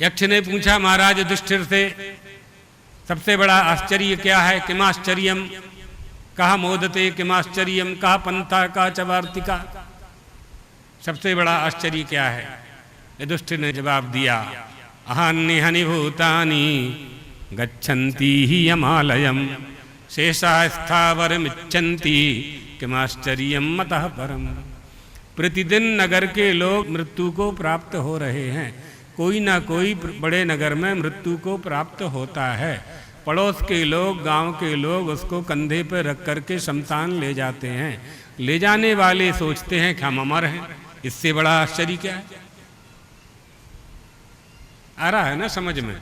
यक्ष ने पूछा महाराज युधिष्ठिर से, सबसे बड़ा आश्चर्य क्या है? किमाश्चर्यम कहा मोदते, किमाश्चर्यम कहा पंथा का चवार्तिका, सबसे बड़ा आश्चर्य क्या है? युधिष्ठिर ने जवाब दिया, अहान्यहनि भूतानि गच्छन्ति ही यमालयम शेषा स्थावरमिच्छन्ति किमाश्चर्यम मतः परम। प्रतिदिन नगर के लोग मृत्यु को प्राप्त हो रहे हैं, कोई ना कोई बड़े नगर में मृत्यु को प्राप्त होता है। पड़ोस के लोग, गांव के लोग उसको कंधे पर रख करके शमशान ले जाते हैं। ले जाने वाले सोचते हैं कि हम अमर हैं, इससे बड़ा आश्चर्य क्या है? आ रहा है ना समझ में?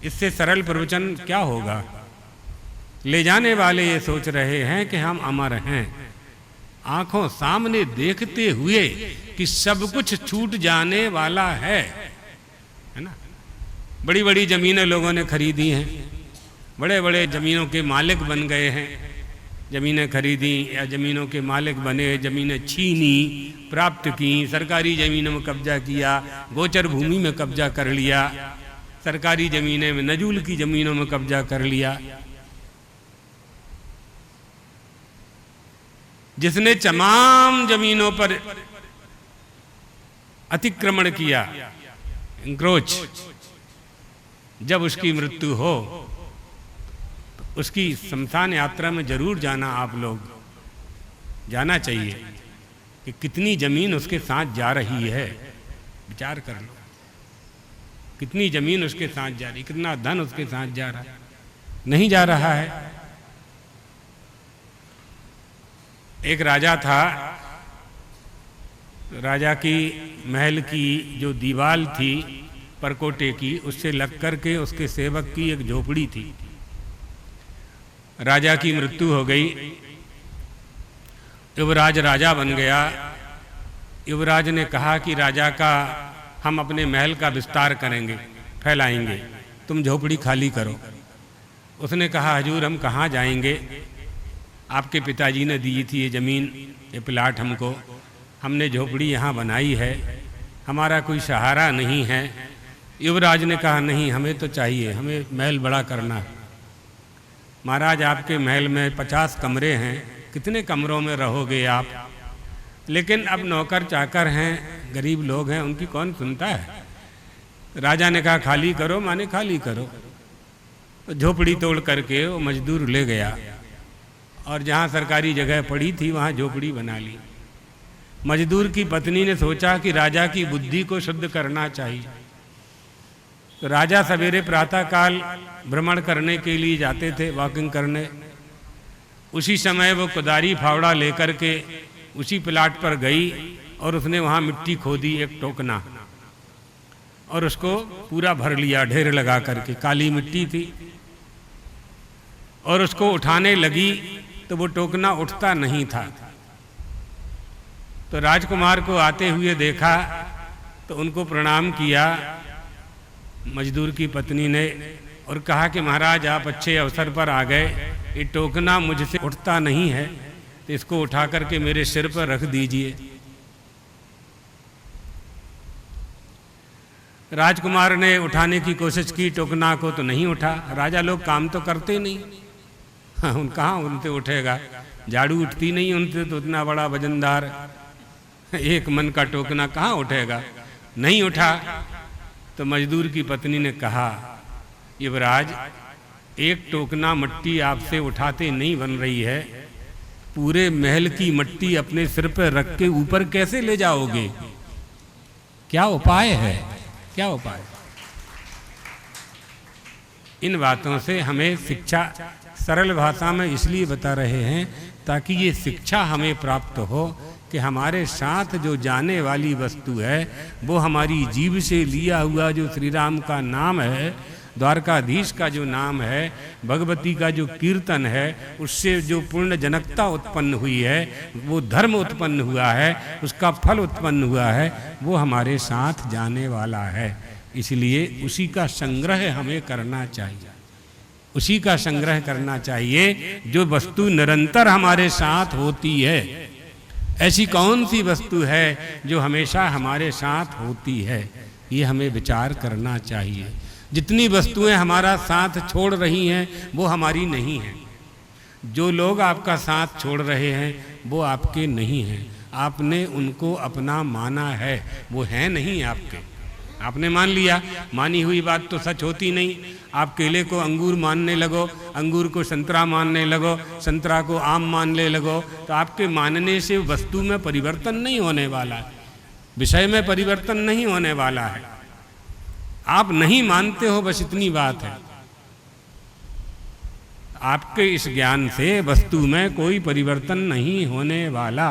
इससे सरल प्रवचन क्या होगा? ले जाने वाले ये सोच रहे हैं कि हम अमर हैं, आंखों सामने देखते हुए कि सब कुछ छूट जाने वाला है ना। बड़ी बड़ी जमीनें लोगों ने खरीदी हैं, बड़े बड़े जमीनों के मालिक बन गए हैं, जमीनें खरीदी या जमीनों के मालिक बने, जमीनें छीनी, प्राप्त की, सरकारी जमीनों में कब्जा किया, गोचर भूमि में कब्जा कर लिया, सरकारी जमीनें में, नजूल की जमीनों में कब्जा कर लिया। जिसने तमाम जमीनों पर अतिक्रमण किया, इंक्रोच, जब उसकी मृत्यु हो तो उसकी शमशान यात्रा में जरूर जाना, आप लोग जाना चाहिए कि कितनी जमीन उसके साथ जा रही है। विचार कर लो, कितनी जमीन उसके साथ जा रही, कितना धन उसके साथ जा रहा है, नहीं जा रहा है। एक राजा था, राजा की महल की जो दीवार थी परकोटे की, उससे लग करके उसके सेवक की एक झोपड़ी थी। राजा की मृत्यु हो गई, युवराज राजा बन गया। युवराज ने कहा कि राजा का हम अपने महल का विस्तार करेंगे, फैलाएंगे, तुम झोपड़ी खाली करो। उसने कहा हजूर हम कहाँ जाएंगे, आपके पिताजी ने दी थी ये ज़मीन, ये प्लाट हमको, हमने झोपड़ी यहाँ बनाई है, हमारा कोई सहारा नहीं है। युवराज ने कहा नहीं, हमें तो चाहिए, हमें महल बड़ा करना है। महाराज आपके महल में 50 कमरे हैं, कितने कमरों में रहोगे आप? लेकिन अब नौकर चाकर हैं, गरीब लोग हैं, उनकी कौन सुनता है? राजा ने कहा खाली करो, माने खाली करो। तो झोपड़ी तोड़ करके वो मजदूर ले गया और जहाँ सरकारी जगह पड़ी थी वहाँ झोपड़ी बना ली। मजदूर की पत्नी ने सोचा कि राजा की बुद्धि को शुद्ध करना चाहिए, तो राजा सवेरे प्रातःकाल भ्रमण करने के लिए जाते थे, वॉकिंग करने। उसी समय वो कुदारी फावड़ा लेकर के उसी प्लाट पर गई और उसने वहाँ मिट्टी खोदी, एक टोकना, और उसको पूरा भर लिया, ढेर लगा करके, काली मिट्टी थी। और उसको उठाने लगी तो वो टोकना उठता नहीं था। तो राजकुमार को आते हुए देखा तो उनको प्रणाम किया मजदूर की पत्नी ने और कहा कि महाराज आप अच्छे अवसर पर आ गए, ये टोकना मुझसे उठता नहीं है, तो इसको उठा करके मेरे सिर पर रख दीजिए। राजकुमार ने उठाने की कोशिश की, टोकना को तो नहीं उठा। राजा लोग काम तो करते नहीं, हाँ, कहाँ उनसे उठेगा, झाड़ू उठती नहीं उनसे, तो इतना बड़ा वजनदार एक मन का टोकना कहाँ उठेगा? नहीं उठा। तो मजदूर की पत्नी ने कहा युवराज, एक टोकना मिट्टी आपसे उठाते नहीं बन रही है, पूरे महल की मिट्टी अपने सिर पर रख के ऊपर कैसे ले जाओगे? क्या उपाय है, क्या उपाय? इन बातों से हमें शिक्षा सरल भाषा में इसलिए बता रहे हैं ताकि ये शिक्षा हमें प्राप्त हो कि हमारे साथ जो जाने वाली वस्तु है वो हमारी जीभ से लिया हुआ जो श्री राम का नाम है, द्वारकाधीश का जो नाम है, भगवती का जो कीर्तन है, उससे जो पूर्ण जनकता उत्पन्न हुई है, वो धर्म उत्पन्न हुआ है, उसका फल उत्पन्न हुआ है, वो हमारे साथ जाने वाला है। इसलिए उसी का संग्रह हमें करना चाहिए, उसी का संग्रह करना चाहिए जो वस्तु निरंतर हमारे साथ होती है। ऐसी कौन सी वस्तु है जो हमेशा हमारे साथ होती है? ये हमें विचार करना चाहिए। जितनी वस्तुएं हमारा साथ छोड़ रही हैं वो हमारी नहीं हैं। जो लोग आपका साथ छोड़ रहे हैं वो आपके नहीं हैं। आपने उनको अपना माना है, वो है नहीं आपके। आपने मान लिया, मानी हुई बात तो सच होती नहीं। आप केले को अंगूर मानने लगो, अंगूर को संतरा मानने लगो, संतरा को आम मानने लगो, तो आपके मानने से वस्तु में परिवर्तन नहीं होने वाला है, विषय में परिवर्तन नहीं होने वाला है। आप नहीं मानते हो, बस इतनी बात है। आपके इस ज्ञान से वस्तु में कोई परिवर्तन नहीं होने वाला।